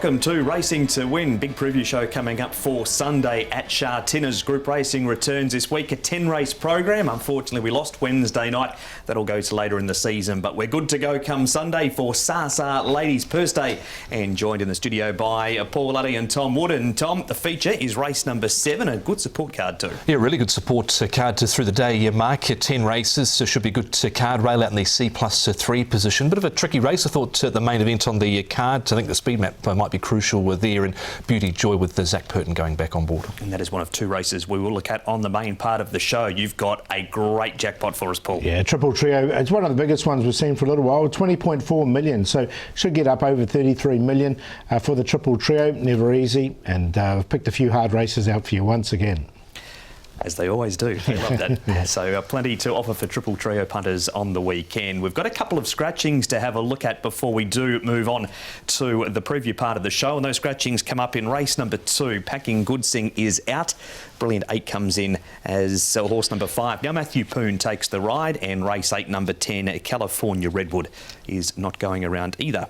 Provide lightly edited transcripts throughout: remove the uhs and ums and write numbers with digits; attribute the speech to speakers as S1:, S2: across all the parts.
S1: welcome to Racing to Win. Big preview show coming up for Sunday at Sha Tin as group racing returns this week. A 10-race program. Unfortunately, we lost Wednesday night. That'll go to later in the season, but we're good to go come Sunday for Sha Ladies Purse Day. And joined in the studio by Paul Luddy and Tom Wood. And Tom, the feature is race number 7, a good support card too. Yeah, really good support card through the day, Mark. 10 races, so should be good card. Rail out in the C+3 position. Bit of a tricky race, I thought, the main event on the card. I think the speed map might be crucial there, and Beauty Joy with Zach Purton going back on board. And that is one of 2 races we will look at on the main part of the show. You've got a great jackpot for us, Paul.
S2: Yeah, Triple Trio. It's one of the biggest ones we've seen for a little while, 20.4 million. So should get up over 33 million for the Triple Trio. Never easy. And I've picked a few hard races out for you once again.
S1: As they always do. I love that.
S2: Yeah.
S1: So plenty to offer for Triple Trio punters on the weekend. We've got a couple of scratchings to have a look at before we do move on to the preview part of the show. And those scratchings come up in race number 2. Packing Goodsing is out. Brilliant 8 comes in as horse number 5. Now Matthew Poon takes the ride, and race 8, number 10, California Redwood, is not going around either.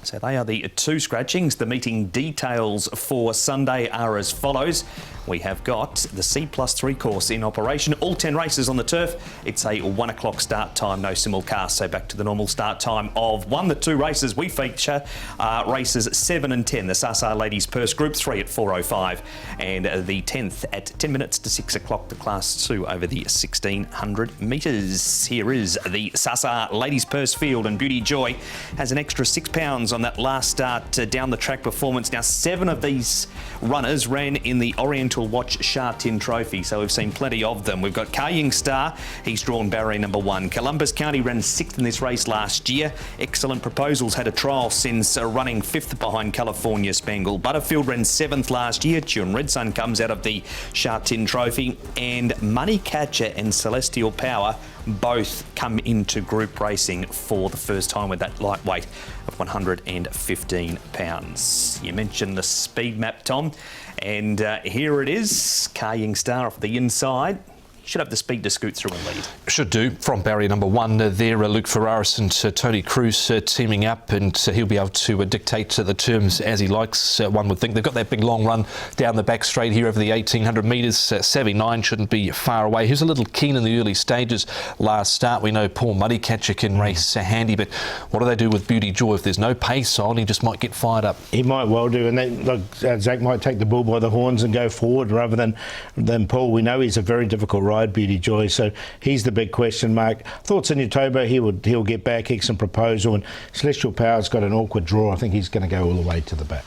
S1: So they are the 2 scratchings. The meeting details for Sunday are as follows. We have got the C+3 course in operation. All 10 races on the turf. It's a 1 o'clock start time, no simulcast. So back to the normal start time of 1. The 2 races we feature are races 7 and 10. The Sha Ladies Purse Group 3 at 4:05, and the 10th at 10 minutes to 6 o'clock. The Class 2 over the 1600 metres. Here is the Sha Ladies Purse field, and Beauty Joy has an extra £6 on that last start down the track performance. Now 7 of these runners ran in the Oriental Watch Sha Tin Trophy, so we've seen plenty of them. We've got Kaying Star, he's drawn barrier number 1. Columbus County ran 6th in this race last year. Excellent Proposals had a trial since running 5th behind California Spangle. Butterfield ran 7th last year. Tune Red Sun comes out of the Sha Tin Trophy, and Money Catcher and Celestial Power both come into group racing for the first time with that lightweight of 115 pounds. You mentioned the speed map, Tom, and here it is. Kaying Star off the inside. Should have the speed to scoot through and lead. Should do. From barrier number 1 there, Luke Ferraris and Tony Cruz teaming up, and he'll be able to dictate the terms as he likes, one would think. They've got that big long run down the back straight here over the 1800 metres. Savvy 9 shouldn't be far away. He was a little keen in the early stages last start. We know Paul Muddycatcher can race handy, but what do they do with Beauty Joy? If there's no pace on, he just might get fired up.
S2: He might well do, and Zach might take the bull by the horns and go forward rather than Paul. We know he's a very difficult ride, Beauty Joy, so he's the big question mark. Thoughts in Utoba, he'll get back. Excellent Proposal, and Celestial Power's got an awkward draw. I think he's going to go all the way to the back.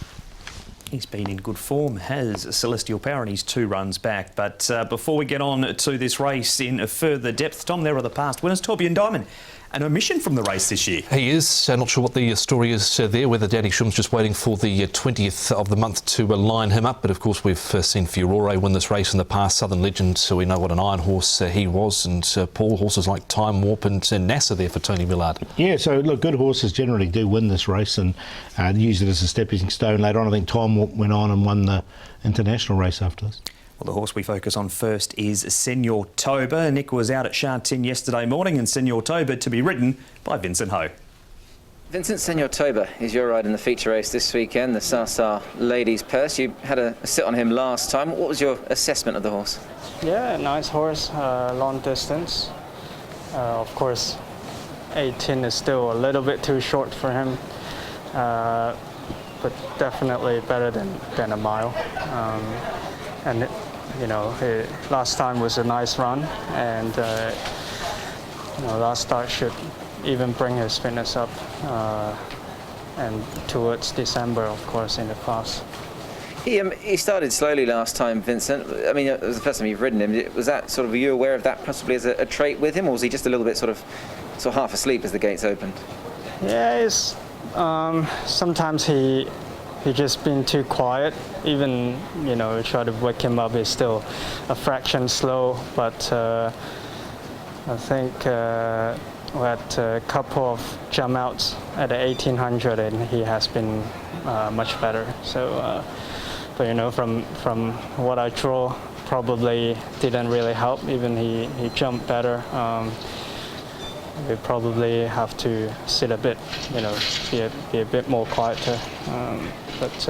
S1: He's been in good form, has Celestial Power, and he's 2 runs back. But before we get on to this race in further depth, Tom, there are the past winners. Torbjorn Diamond, an omission from the race this year. He is. Not sure what the story is there, whether Danny Shum's just waiting for the 20th of the month to line him up. But of course, we've seen Furore win this race in the past, Southern Legend, so we know what an iron horse he was. And Paul, horses like Time Warp and NASA there for Tony Millard. Yeah, so look, good horses generally do win this race and use it as a stepping stone later on. I think Time Warp went on and won the international race after this. Well, the horse we focus on first is Senor Toba. Nick was out at Sha Tin yesterday morning, and Senor Toba to be ridden by Vincent Ho.
S3: Vincent, Senor Toba is your ride in the feature race this weekend, the Sha Ladies Purse. You had a sit on him last time. What was your assessment of the horse?
S4: Yeah, nice horse, long distance. Of course, 18 is still a little bit too short for him, but definitely better than a mile. And last time was a nice run, and last start should even bring his fitness up, and towards December, of course, in the class.
S3: He started slowly last time, Vincent. I mean, it was the first time you've ridden him. Was that sort of, were you aware of that possibly as a trait with him, or was he just a little bit sort of half asleep as the gates opened?
S4: Yeah, it's sometimes he just been too quiet. Even try to wake him up, he's still a fraction slow. But I think we had a couple of jump outs at the 1800, and he has been much better. So, but from what I draw, probably didn't really help. Even he jumped better. we probably have to sit a bit, you know, be a bit more quieter. But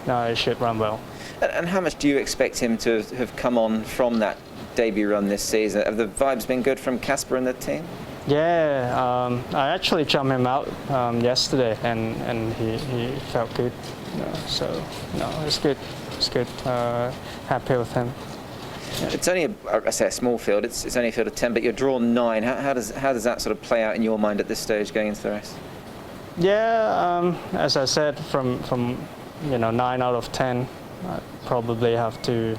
S4: no, it should run well.
S3: And how much do you expect him to have come on from that debut run this season? Have the vibes been good from Casper and the team?
S4: Yeah, I actually jumped him out yesterday, and he felt good. So no, it's good. It's good. Happy with him. Yeah.
S3: It's only I say a small field. It's only a field of 10, but you're drawn 9. How does that sort of play out in your mind at this stage going into the race?
S4: Yeah, as I said, from 9 out of 10, I probably have to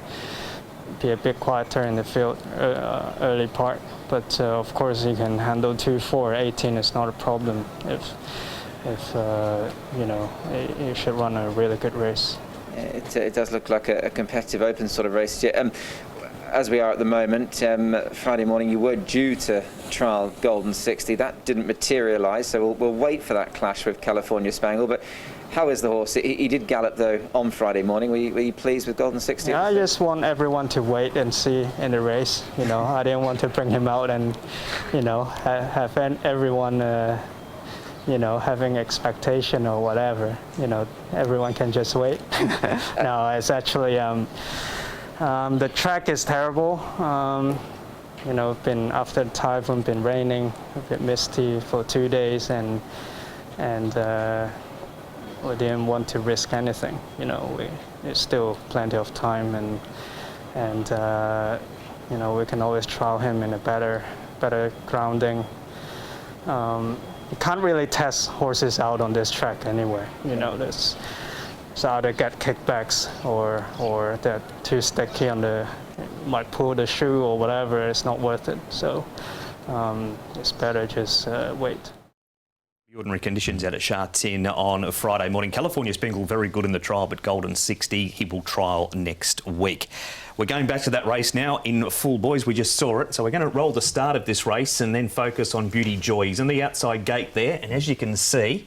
S4: be a bit quieter in the field early part. But of course, you can handle 2-4. 18 is not a problem if you should run a really good race.
S3: Yeah, it does look like a competitive open sort of race. As we are at the moment, Friday morning you were due to trial Golden 60. That didn't materialise, so we'll wait for that clash with California Spangle. But how is the horse? He did gallop though on Friday morning. Were you pleased with Golden 60?
S4: Yeah, I just want everyone to wait and see in the race. I didn't want to bring him out and have everyone having expectation or whatever. Everyone can just wait. No, it's actually. The track is terrible. Been after the typhoon, been raining, a bit misty for 2 days, and we didn't want to risk anything. There's still plenty of time, and we can always trial him in a better grounding. You can't really test horses out on this track anyway. It's either get kickbacks or they're too sticky might pull the shoe or whatever. It's not worth it. So it's better just wait.
S1: The ordinary conditions out at Sha Tin on a Friday morning. California Spangle very good in the trial, but Golden 60 he will trial next week. We're going back to that race now in full, boys. We just saw it, so we're going to roll the start of this race and then focus on Beauty Joy. He's in the outside gate there, and as you can see,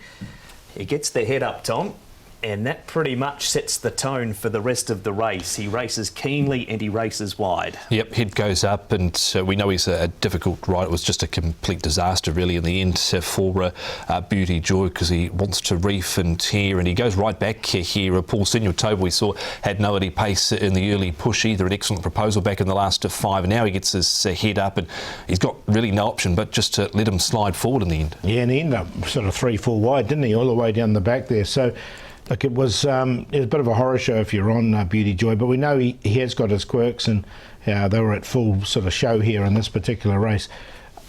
S1: he gets the head up, Tom. And that pretty much sets the tone for the rest of the race. He races keenly and he races wide. Yep, head goes up, and we know he's a difficult rider. It was just a complete disaster, really, in the end for Beauty Joy, because he wants to reef and tear, and he goes right back here. Paul Senior Toba, we saw, had no early pace in the early push either. An excellent proposal back in the last 5, and now he gets his head up, and he's got really no option but just to let him slide forward in the end. Yeah, and he ended up sort of 3-4 wide, didn't he, all the way down the back there. So look, it was a bit of a horror show if you're on Beauty Joy, but we know he has got his quirks, and they were at full sort of show here in this particular race.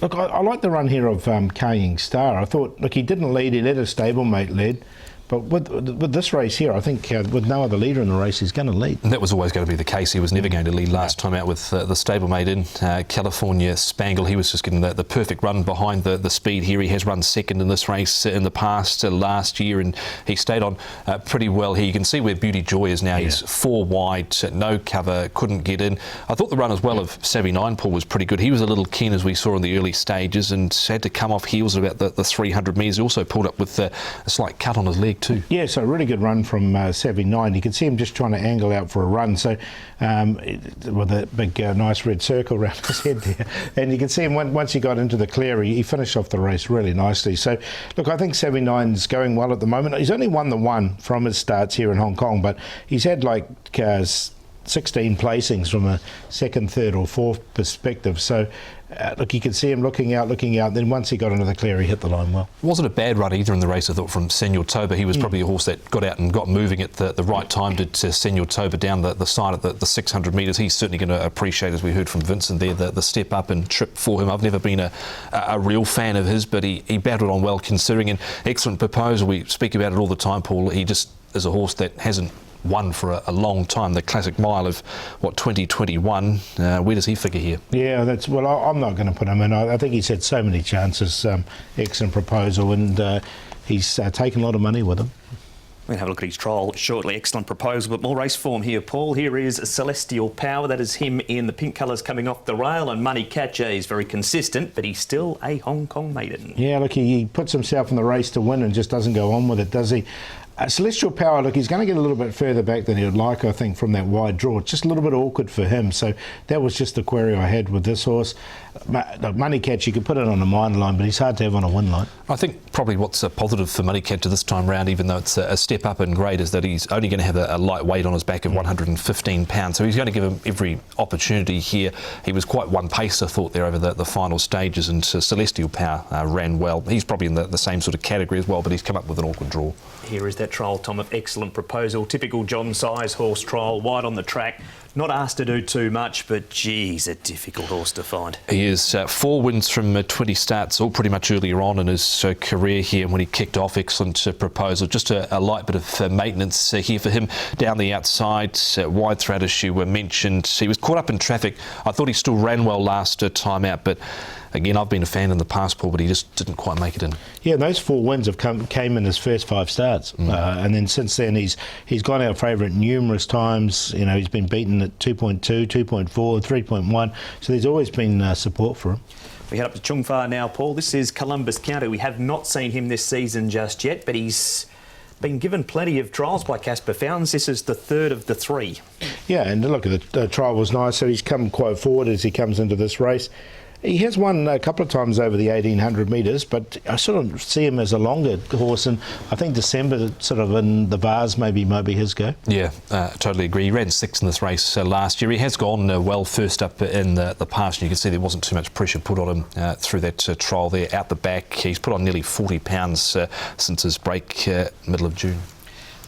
S1: Look, I like the run here of Kaying Star. I thought, look, he didn't lead, he let his stablemate lead. But with this race here, I think with no other leader in the race, he's going to lead. And that was always going to be the case. He was never going to lead last time out with the stablemate in California Spangle. He was just getting the perfect run behind the speed here. He has run second in this race in the past last year, and he stayed on pretty well here. You can see where Beauty Joy is now. Yeah. He's 4 wide, no cover, couldn't get in. I thought the run as well of Savvy 9 Paul was pretty good. He was a little keen, as we saw in the early stages, and had to come off heels at about the 300 metres. He also pulled up with a slight cut on his leg too. Yeah, so a really good run from Savvy 9. You can see him just trying to angle out for a run, so with a big nice red circle around his head there. And you can see him once he got into the clear, he finished off the race really nicely. So look, I think Savvy 9's going well at the moment. He's only won the 1 from his starts here in Hong Kong, but he's had like 16 placings from a 2nd, 3rd or 4th perspective. So look, you can see him looking out. Then once he got into the clear, he hit the line well. Wasn't a bad run either in the race, I thought, from Senior Toba. He was probably a horse that got out and got moving at the right time to Senior Toba down the side of the 600 metres. He's certainly going to appreciate, as we heard from Vincent there, the step up and trip for him. I've never been a real fan of his, but he battled on well considering. An excellent proposal. We speak about it all the time, Paul. He just is a horse that hasn't won for a long time. The Classic Mile of 2021. Where does he figure here? Yeah, I'm not going to put him in. I think he's had so many chances. Excellent proposal, and he's taken a lot of money with him. We're going to have a look at his trial shortly. Excellent proposal, but more race form here, Paul. Here is Celestial Power. That is him in the pink colours coming off the rail, and Money Catcher is very consistent, but he's still a Hong Kong maiden. Yeah, look, he puts himself in the race to win and just doesn't go on with it, does he?
S2: Celestial Power, look, he's going to get a little bit further back than he would like, I think, from that wide draw. It's just a little bit awkward for him. So that was just the query I had with this horse. Money Catch, you could put it on a minor line, but he's hard to have on a win line.
S5: I think probably what's a positive for Money Catch this time round, even though it's a step up in grade, is that he's only going to have a light weight on his back of 115 pounds. So he's going to give him every opportunity here. He was quite one pace, I thought, there over the final stages, and Celestial Power ran well. He's probably in the same sort of category as well, but he's come up with an awkward draw.
S1: Here is that trial, Tom, of Excellent Proposal. Typical John Size horse trial, wide on the track. Not asked to do too much, but geez, a difficult horse to find.
S5: He is 4 wins from 20 starts, all pretty much earlier on in his career here. When he kicked off, Excellent Proposal. Just a light bit of maintenance here for him down the outside. Wide throat issue were mentioned. He was caught up in traffic. I thought he still ran well last time out, but again, I've been a fan in the past, Paul, but he just didn't quite make it in.
S2: Yeah, those 4 wins came in his first 5 starts, and then since then he's gone our favourite numerous times. You know, he's been beaten at 2.2, 2.4, 3.1. So there's always been support for him.
S1: We head up to Chungfa now, Paul. This is Columbus County. We have not seen him this season just yet, but he's been given plenty of trials by Casper Fountains. This is the 3rd of the 3.
S2: Yeah, and look, the trial was nice, so he's come quite forward as he comes into this race. He has won a couple of times over the 1800 metres, but I sort of see him as a longer horse, and I think December sort of in the Vars maybe his go.
S5: Yeah, totally agree. He ran 6th in this race last year. He has gone well first up in the past, and you can see there wasn't too much pressure put on him through that trial there. Out the back, he's put on nearly 40 pounds since his break middle of June.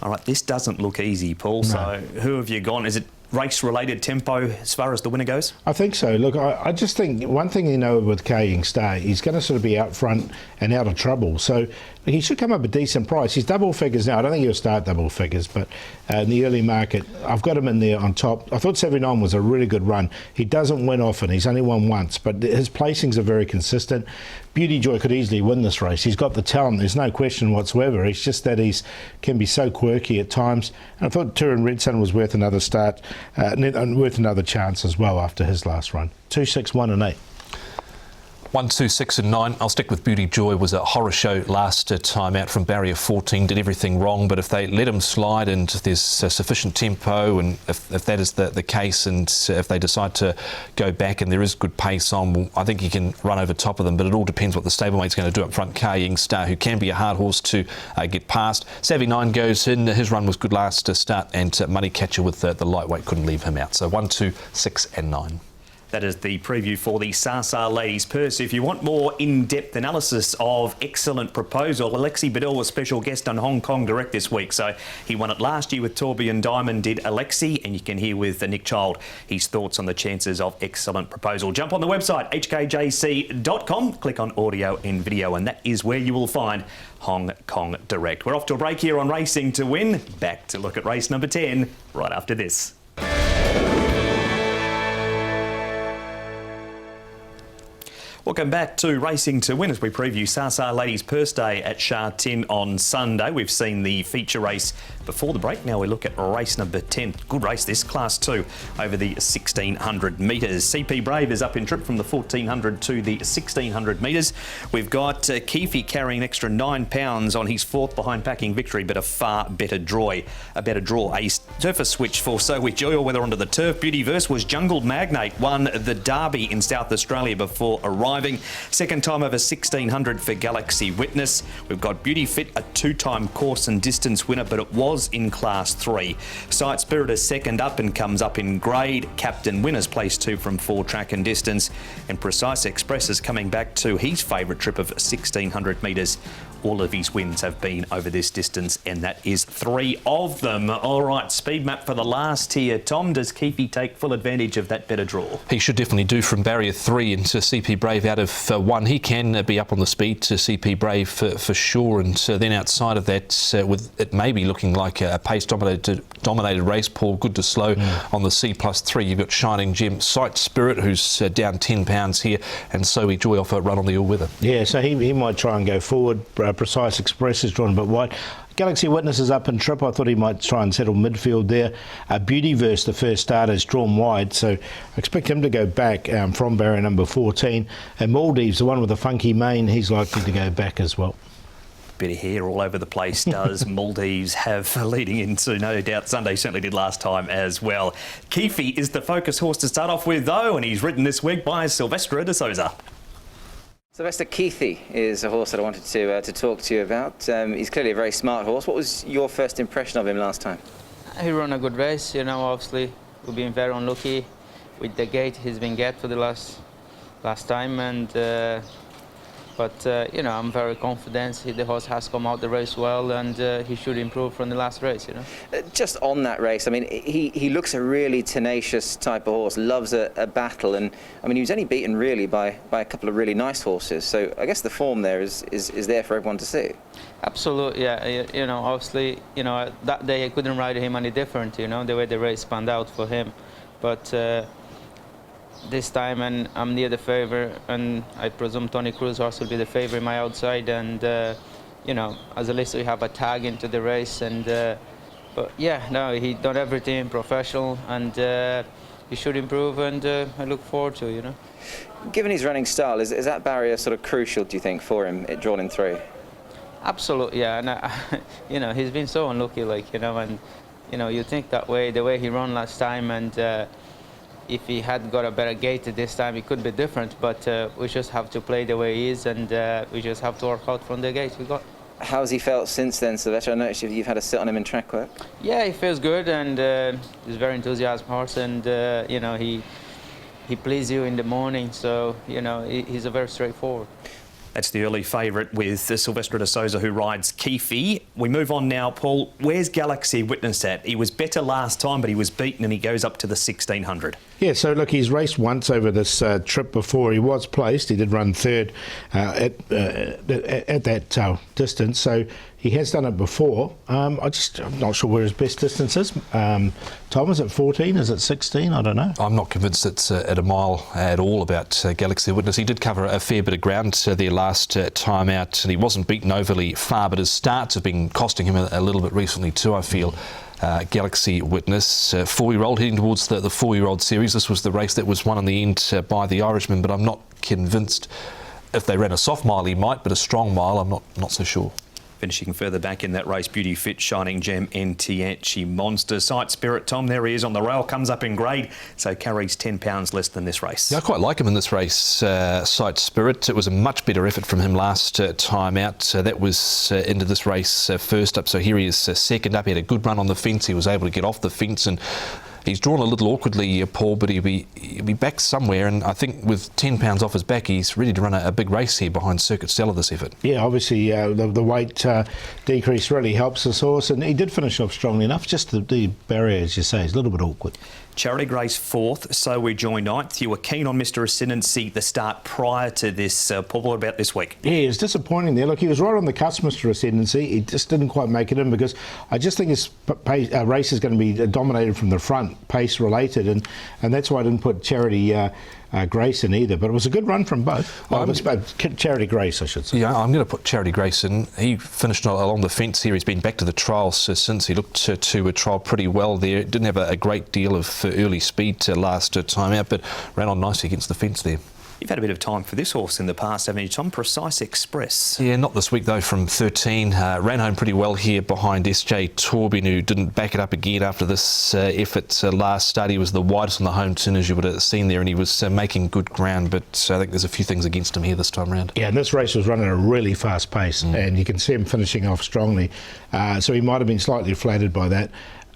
S1: All right, this doesn't look easy, Paul. No. So who have you gone? Is it race-related tempo as far as the winner goes?
S2: I think so. Look, I just think one thing you know with Kaying Star, he's going to sort of be out front and out of trouble. So he should come up a decent price. He's double figures now. I don't think he'll start double figures, but in the early market, I've got him in there on top. I thought 79 was a really good run. He doesn't win often. He's only won once, but his placings are very consistent. Beauty Joy could easily win this race. He's got the talent. There's no question whatsoever. It's just that can be so quirky at times. And I thought Turin Red Sun was worth another start and worth another chance as well after his last run. 2, 6, 1 and 8.
S5: 1, 2, 6 and 9. I'll stick with Beauty Joy. Was a horror show last time out from barrier 14. Did everything wrong, but if they let him slide and there's sufficient tempo, and if that is the case, and if they decide to go back and there is good pace on, well, I think he can run over top of them. But it all depends what the stablemate's going to do up front. Kaying Star, who can be a hard horse to get past. Savvy 9 goes in. His run was good last start, and Money Catcher with the lightweight couldn't leave him out. So 1, 2, 6 and 9.
S1: That is the preview for the Sasa Ladies Purse. If you want more in-depth analysis of Excellent Proposal, Alexi Bedell was special guest on Hong Kong Direct this week. So he won it last year with Tourbillon Diamond, did Alexi, and you can hear with Nick Child his thoughts on the chances of Excellent Proposal. Jump on the website, hkjc.com, click on audio and video, and that is where you will find Hong Kong Direct. We're off to a break here on Racing to Win. Back to look at race number 10 right after this. Welcome back to Racing to Win as we preview Sasa Ladies Purse Day at Sha Tin on Sunday. We've seen the feature race before the break. Now we look at race number 10. Good race this, Class 2 over the 1600 metres. CP Brave is up in trip from the 1400 to the 1600 metres. We've got Keefe carrying an extra £9 on his 4th behind Packing Victory, but a far better draw. A surface switch for So With Joy, or whether onto the turf. Beautyverse was Jungle Magnate, won the Derby in South Australia before arriving. Second time over 1600 for Galaxy Witness. We've got Beauty Fit, a 2-time course and distance winner, but it was in Class 3. Sight Spirit is second up and comes up in grade. Captain Winners place 2 from 4 track and distance. And Precise Express is coming back to his favourite trip of 1600 metres. All of his wins have been over this distance, and that is 3 of them. All right, speed map for the last here. Tom, does Keefe take full advantage of that better draw?
S5: He should definitely do from barrier 3 into CP Brave out of 1. He can be up on the speed to CP Brave for sure, and then outside of that, with it maybe looking like a pace-dominated race, Paul, good to slow on the C+3. You've got Shining Gem, Sight Spirit, who's down £10 here, and So We Joy off a run on the all-weather.
S2: Yeah, so he might try and go forward. Precise Express is drawn a bit wide. Galaxy Witness is up in trip. I thought he might try and settle midfield there. Beautyverse, the first starter, is drawn wide, so I expect him to go back from barrier number 14. And Maldives, the one with the funky mane, he's likely to go back as well.
S1: Bit of hair all over the place does Maldives have leading into, no doubt, Sunday. Certainly did last time as well. Keefe is the focus horse to start off with, though, and he's ridden this week by Silvestre de Souza.
S3: Sylvester Keefe is a horse that I wanted to talk to you about. He's clearly a very smart horse. What was your first impression of him last time?
S6: He ran a good race, you know. Obviously we've been very unlucky with the gate he's been get for the last time, and but you know, I'm very confident the horse has come out the race well, and he should improve from the last race, you know.
S3: Just on that race, I mean, he looks a really tenacious type of horse, loves a battle, and I mean, he was only beaten really by a couple of really nice horses, so I guess the form there is there for everyone to see. Absolutely,
S6: yeah. You know, obviously, you know, that day I couldn't ride him any different, you know, the way the race panned out for him, but this time, and I'm near the favourite, and I presume Tony Cruz horse will be the favourite in my outside, and you know, as a list we have a tag into the race, and but yeah, no, he done everything professional, and he should improve, and I look forward to it, you know.
S3: Given his running style, is that barrier sort of crucial, do you think, for him, drawn in through?
S6: Absolutely, yeah, and you know, he's been so unlucky, like, you know, and you know, you think that way, the way he ran last time, and if he had got a better gate this time, it could be different, but we just have to play the way he is, and we just have to work out from the gate we got.
S3: How's he felt since then, Sylvester? I noticed you've had a sit on him in track work.
S6: Yeah, he feels good, and he's a very enthusiastic horse, and you know, he pleases you in the morning, so you know, he's a very straightforward.
S1: That's the early favourite with Silvestre de Souza, who rides Keefe. We move on now, Paul. Where's Galaxy Witness at? He was better last time, but he was beaten, and he goes up to the 1600.
S2: Yeah, so look, he's raced once over this trip before. He was placed. He did run third at that distance, so he has done it before. I'm not sure where his best distance is. Tom, is it 14? Is it 16? I don't know.
S5: I'm not convinced it's at a mile at all about Galaxy Witness. He did cover a fair bit of ground there last time out, and he wasn't beaten overly far, but his starts have been costing him a little bit recently too, I feel. Galaxy Witness, 4-year-old heading towards the 4-year-old series. This was the race that was won in the end by the Irishman, but I'm not convinced. If they ran a soft mile, he might, but a strong mile, I'm not so sure.
S1: Finishing further back in that race, Beauty Fit, Shining Gem, Entiachi Monster. Sight Spirit, Tom, there he is on the rail, comes up in grade, so carries £10 less than this race.
S5: Yeah, I quite like him in this race, Sight Spirit. It was a much better effort from him last time out. That was into this race first up, so here he is second up. He had a good run on the fence. He was able to get off the fence, and he's drawn a little awkwardly, Paul, but he'll be back somewhere, and I think with £10 off his back, he's ready to run a big race here behind Circuit Stella this effort. Yeah,
S2: obviously the weight decrease really helps this horse, and he did finish off strongly enough. Just the barrier, as you say, is a little bit awkward.
S1: Charity Grace 4th, so we join 9th. You were keen on Mr. Ascendancy the start prior to this. Paul, what about this week?
S2: Yeah, it was disappointing there. Look, he was right on the cusp, Mr. Ascendancy. He just didn't quite make it in, because I just think his race is going to be dominated from the front, pace related, and that's why I didn't put Charity Grace in either. But it was a good run from both. Charity Grace, I should say.
S5: Yeah, I'm going to put Charity Grace in. He finished along the fence here. He's been back to the trials since. He looked to a trial pretty well there. Didn't have a great deal of early speed last time out, but ran on nicely against the fence there.
S1: You've had a bit of time for this horse in the past, haven't you, Tom? Precise Express.
S5: Yeah, not this week though, from 13. Ran home pretty well here behind SJ Torbin, who didn't back it up again after this effort last start. He was the widest on the home turn, as you would have seen there, and he was making good ground, but I think there's a few things against him here this time round.
S2: Yeah, and this race was running at a really fast pace, and you can see him finishing off strongly. So he might have been slightly flattered by that.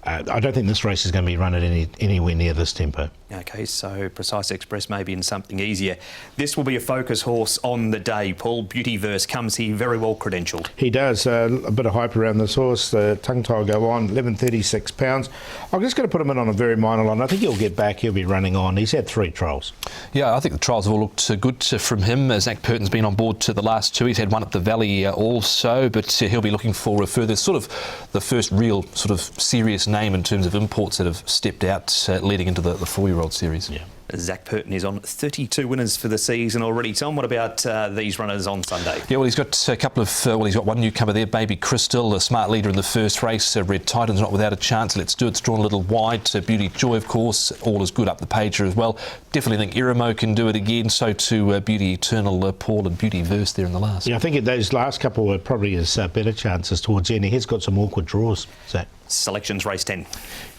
S2: I don't think this race is going to be run at anywhere near this tempo.
S1: OK, so Precise Express maybe in something easier. This will be a focus horse on the day, Paul. Beautyverse comes here very well credentialed.
S2: He does. A bit of hype around this horse. The tongue tie will go on, £11.36. I'm just going to put him in on a very minor line. I think he'll get back. He'll be running on. He's had 3 trials.
S5: Yeah, I think the trials have all looked good from him. Zach Purton's been on board to the last 2. He's had one at the Valley also, but he'll be looking for a further, sort of the first real sort of serious name in terms of imports that have stepped out leading into the 4-year-old series.
S2: Yeah.
S1: Zach Purton is on 32 winners for the season already. Tom, what about these runners on Sunday?
S5: Yeah, well, he's got a couple of, he's got one newcomer there, Baby Crystal, a smart leader in the first race. Red Titan's not without a chance. Let's Do It's drawn a little wide. Beauty Joy, of course, all is good up the pager as well. Definitely think Irimo can do it again. So too Beauty Eternal, Paul, and Beauty Verse there in the last.
S2: Yeah, I think those last couple were probably his better chances towards the end. He has got some awkward draws, Zach.
S1: Selections race 10.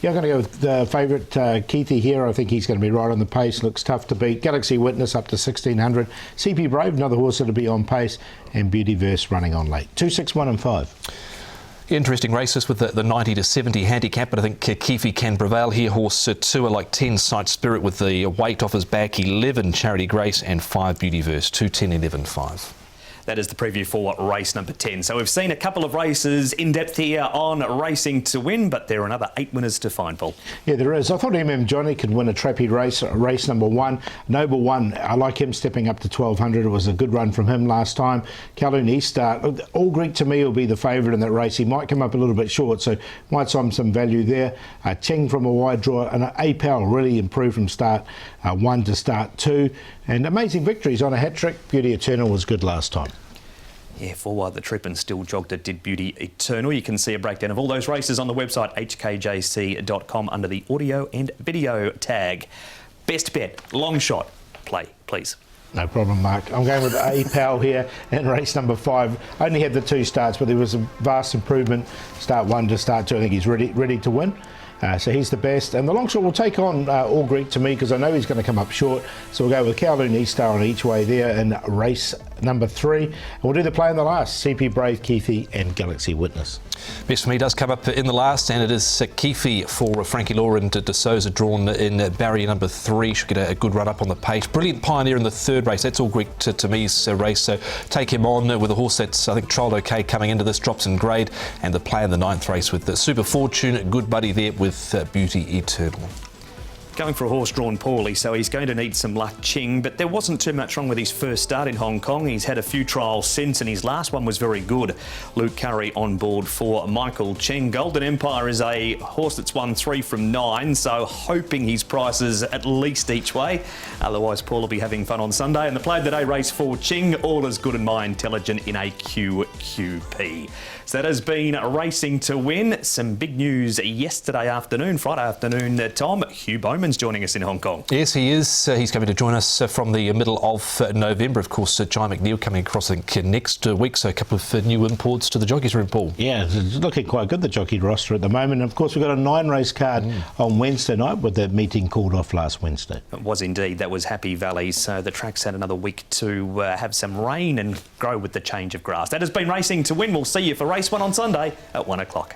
S2: Yeah, I'm going to go with the favourite Keithy here. I think he's going to be right on the pace. Looks tough to beat. Galaxy Witness up to 1600. CP Brave, another horse that'll be on pace. And Beauty Verse running on late. 2, 6, 1 and 5.
S5: Interesting races with the 90 to 70 handicap, but I think Keefe can prevail here. Horse 2 are like 10 Sight Spirit with the weight off his back, 11 Charity Grace and 5 Beauty Verse. 2, 10, 11, 5.
S1: That is the preview for race number 10. So we've seen a couple of races in depth here on Racing to Win, but there are another 8 winners to find, Paul.
S2: Yeah, there is. I thought Johnny could win a trappy race, race number 1. Noble 1, I like him stepping up to 1200. It was a good run from him last time. Kowloon Easter, All Greek to me will be the favourite in that race. He might come up a little bit short, so might some value there. Cheng from a wide draw, and A-Pal really improved from start 1 to start 2. And Amazing Victories on a hat-trick. Beauty Eternal was good last time.
S1: Yeah, 4 wide the trip and still jogged it, did Beauty Eternal. You can see a breakdown of all those races on the website hkjc.com under the audio and video tag. Best bet, long shot, play, please.
S2: No problem, Mark. I'm going with A-Pal here in race number 5. Only had the 2 starts, but there was a vast improvement. Start 1 to start 2. I think he's ready to win. So he's the best. And the long shot will take on All Greek to me because I know he's going to come up short. So we'll go with Kowloon Easter on each way there in race number 3. And we'll do the play in the last. CP Brave, Keefe and Galaxy Witness.
S5: Best for me does come up in the last, and it is Keefe for Frankie Law and De Souza drawn in barrier number 3. Should get a good run up on the pace. Brilliant Pioneer in the 3rd race. That's All Greek to me's race. So take him on with a horse that's, I think, trialled okay coming into this, drops in grade. And the play in the 9th race with the Super Fortune, good buddy there with Beauty Eternal.
S1: Going for a horse drawn poorly, so he's going to need some luck, Ching, but there wasn't too much wrong with his first start in Hong Kong. He's had a few trials since, and his last one was very good. Luke Curry on board for Michael Ching. Golden Empire is a horse that's won 3 from 9, so hoping his prices at least each way. Otherwise, Paul will be having fun on Sunday. And the play of the day, race 4, Ching, all is good in my intelligent in a QQP. So that has been Racing to Win. Some big news yesterday afternoon, Friday afternoon, Tom. Hugh Bowman's joining us in Hong Kong.
S5: Yes, he is. He's coming to join us from the middle of November. Of course, Jai McNeil coming across, I think, next week. So a couple of new imports to the jockeys room, Paul.
S2: Yeah, it's looking quite good, the jockey roster at the moment. And of course, we've got a 9-race card on Wednesday night with that meeting called off last Wednesday.
S1: It was indeed. That was Happy Valley. So the track's had another week to have some rain and grow with the change of grass. That has been Racing to Win. We'll see you for race 1 on Sunday at 1 o'clock.